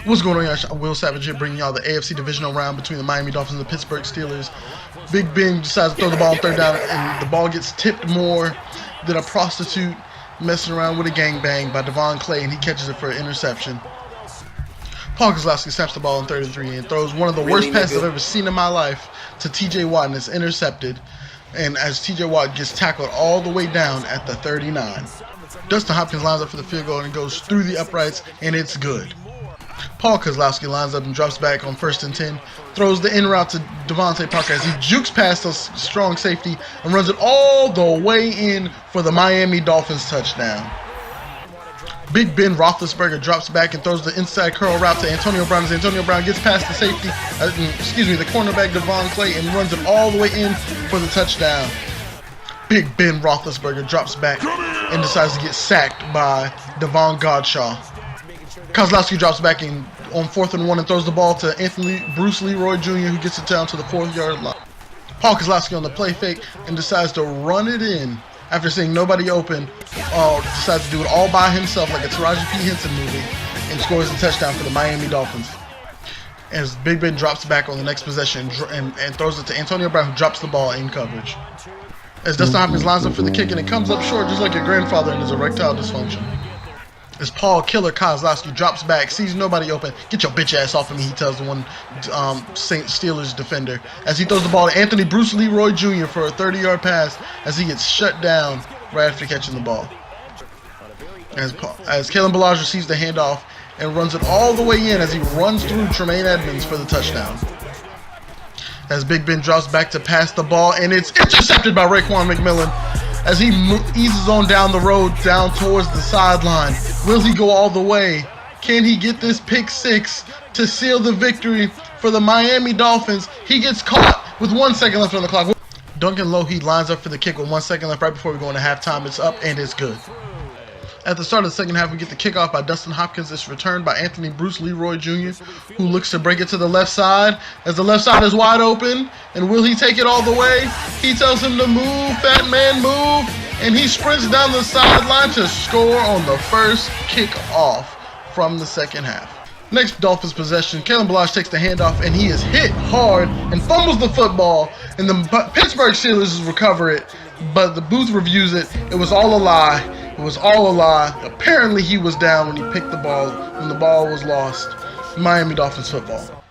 What's going on, y'all? Will Savage here, bringing y'all the AFC divisional round between the Miami Dolphins and the Pittsburgh Steelers. Big Ben decides to throw the ball on third down, and the ball gets tipped more than a prostitute messing around with a gangbang by Devon Clay, and he catches it for an interception. Paul Kozlowski snaps the ball on 33 and throws one of the worst passes I've ever seen in my life to TJ Watt, and it's intercepted. And as TJ Watt gets tackled all the way down at the 39. Dustin Hopkins lines up for the field goal and goes through the uprights, and it's good. Paul Kozlowski lines up and drops back on 1st and 10, throws the in route to Devontae Parker as he jukes past a strong safety and runs it all the way in for the Miami Dolphins touchdown. Big Ben Roethlisberger drops back and throws the inside curl route to Antonio Brown as Antonio Brown gets past the safety, the cornerback Devon Clay, and runs it all the way in for the touchdown. Big Ben Roethlisberger drops back and decides to get sacked by Devon Godshaw. Kozlowski drops back in on 4th and 1 and throws the ball to Bruce Leroy Jr., who gets it down to the 4-yard line. Paul Kozlowski on the play fake and decides to run it in after seeing nobody open. Decides to do it all by himself like a Taraji P. Henson movie and scores a touchdown for the Miami Dolphins. As Big Ben drops back on the next possession and throws it to Antonio Brown, who drops the ball in coverage. As Dustin Hopkins lines up for the kick and it comes up short just like your grandfather and his erectile dysfunction. As Paul Killer Kozlowski drops back, sees nobody open. "Get your bitch ass off of me," he tells the one St. Steelers defender. As he throws the ball to Anthony Bruce Leroy Jr. for a 30-yard pass as he gets shut down right after catching the ball. As Kalen Ballage receives the handoff and runs it all the way in as he runs through Tremaine Edmonds for the touchdown. As Big Ben drops back to pass the ball, and it's intercepted by Raekwon McMillan as he eases on down the road down towards the sideline. Will he go all the way? Can he get this pick six to seal the victory for the Miami Dolphins? He gets caught with 1 second left on the clock. Duncan Lougheed lines up for the kick with 1 second left right before we go into halftime. It's up and it's good. At the start of the second half, we get the kickoff by Dustin Hopkins. It's returned by Anthony Bruce Leroy Jr., who looks to break it to the left side as the left side is wide open. And will he take it all the way? He tells him to move, fat man, move. And he sprints down the sideline to score on the first kickoff from the second half. Next Dolphins possession, Kalen Ballage takes the handoff and he is hit hard and fumbles the football. And the Pittsburgh Steelers recover it, but the booth reviews it. It was all a lie. It was all a lie. Apparently he was down when he picked the ball, when the ball was lost. Miami Dolphins football.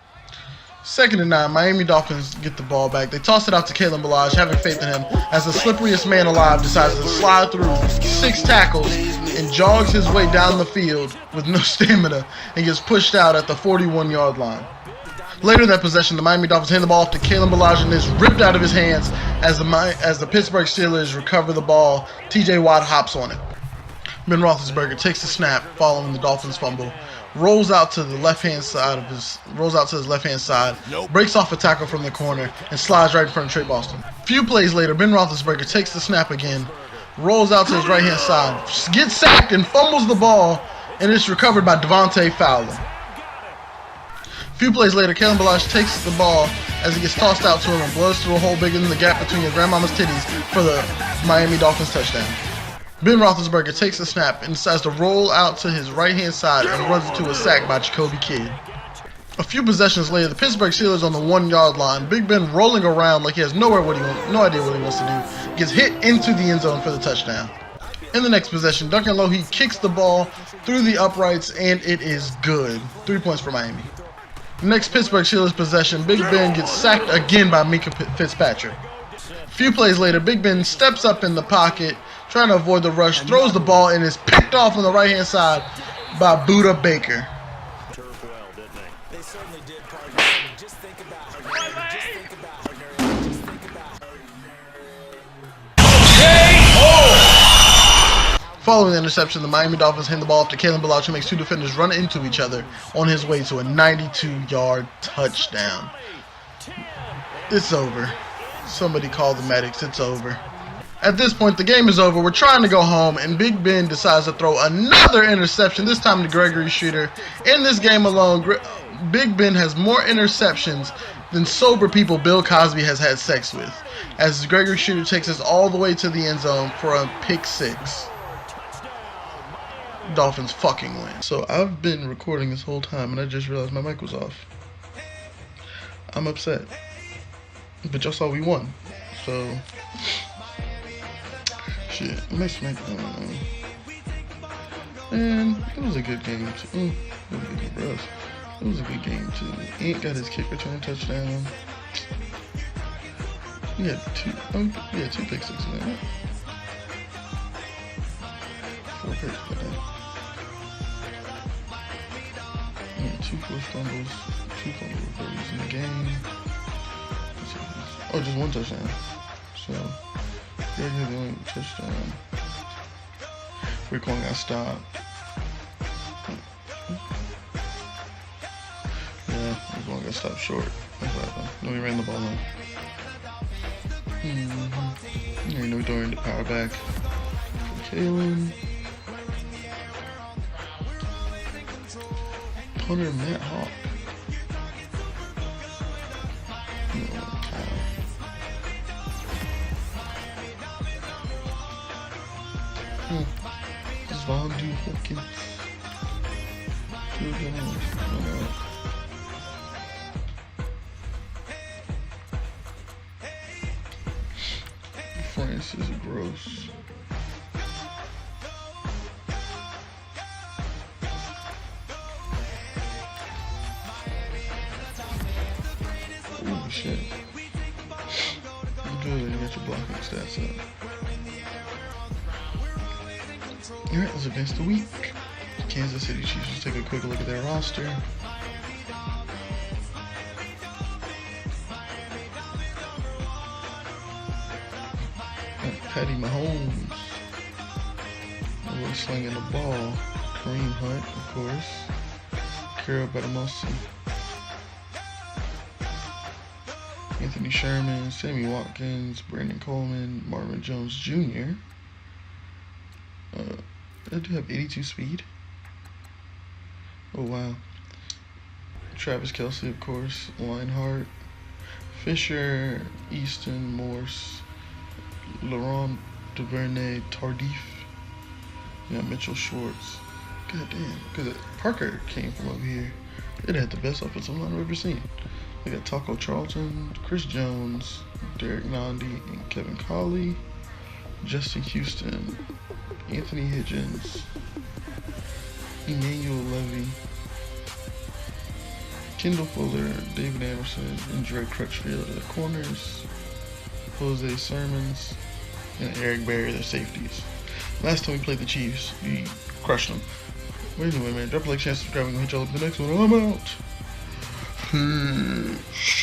2nd and 9, Miami Dolphins get the ball back. They toss it out to Kalen Ballage, having faith in him, as the slipperiest man alive decides to slide through 6 tackles and jogs his way down the field with no stamina and gets pushed out at the 41-yard line. Later in that possession, the Miami Dolphins hand the ball off to Kalen Ballage and it's ripped out of his hands as the Pittsburgh Steelers recover the ball. TJ Watt hops on it. Ben Roethlisberger takes the snap following the Dolphins fumble, rolls out to his left-hand side, breaks off a tackle from the corner, and slides right in front of Trey Boston. A few plays later, Ben Roethlisberger takes the snap again, rolls out to his right-hand side, gets sacked and fumbles the ball, and it's recovered by Devontae Fowler. A few plays later, Kalen Ballage takes the ball as he gets tossed out to him and blows through a hole bigger than the gap between your grandmama's titties for the Miami Dolphins touchdown. Ben Roethlisberger takes the snap and decides to roll out to his right-hand side and runs into a sack by Jacoby Kidd. A few possessions later, the Pittsburgh Steelers on the 1-yard line. Big Ben rolling around like he has no idea what he wants to do. Gets hit into the end zone for the touchdown. In the next possession, Duncan Lougheed kicks the ball through the uprights and it is good. 3 points for Miami. Next Pittsburgh Steelers possession, Big Ben gets sacked again by Minkah Fitzpatrick. A few plays later, Big Ben steps up in the pocket, trying to avoid the rush, throws the ball, and is picked off on the right-hand side by Buda Baker. Following the interception, the Miami Dolphins hand the ball off to Kalen Ballage, who makes 2 defenders run into each other on his way to a 92-yard touchdown. It's over. Somebody call the medics. It's over. At this point, the game is over. We're trying to go home, and Big Ben decides to throw another interception, this time to Gregory Shooter. In this game alone, Big Ben has more interceptions than sober people Bill Cosby has had sex with, as Gregory Shooter takes us all the way to the end zone for a pick six. Dolphins fucking win. So I've been recording this whole time and I just realized my mic was off. I'm upset. But y'all saw we won. So shit. I miss my and it was a good game too. It was a good game too. Ant got his kick return touchdown. We had two pick sixes in there. 4 picks, but two forced fumbles, 2 fumble recoveries in the game. Oh, just 1 touchdown. So, Greg had the only touchdown. Raekwon got stopped. Yeah, Raekwon got stopped short. That's what happened. No, he ran the ball in. Yeah, you know, we throwing the power back for Kalen. Punter Matt Hawk. Von D. Hopkins. Francis Gross. Oh shit. Good, you got your blocking stats up. Alright, let's advance the week. Kansas City Chiefs. Let's take a quick look at their roster. Patty Mahomes. Really slinging the ball. Kareem Hunt, of course. Carol Batamosi. Anthony Sherman, Sammy Watkins, Brandon Coleman, Marvin Jones Jr. I do have 82 speed. Oh wow. Travis Kelce, of course. Linehart, Fisher, Easton, Morse, Laurent Duvernay, Tardif. You got Mitchell Schwartz. God damn, because Parker came from over here. It had the best offensive line I've ever seen. We got Taco Charlton, Chris Jones, Derek Nandi, and Kevin Colley, Justin Houston, Anthony Hitchens, Emmanuel Levy, Kendall Fuller, David Anderson, and Dre Crutchfield at the corners, Jose Sermons, and Eric Berry, their safeties. Last time we played the Chiefs, we crushed them. But anyway, man, drop a like, share, subscribe, and we'll hit y'all up in the next one. I'm out. Peace.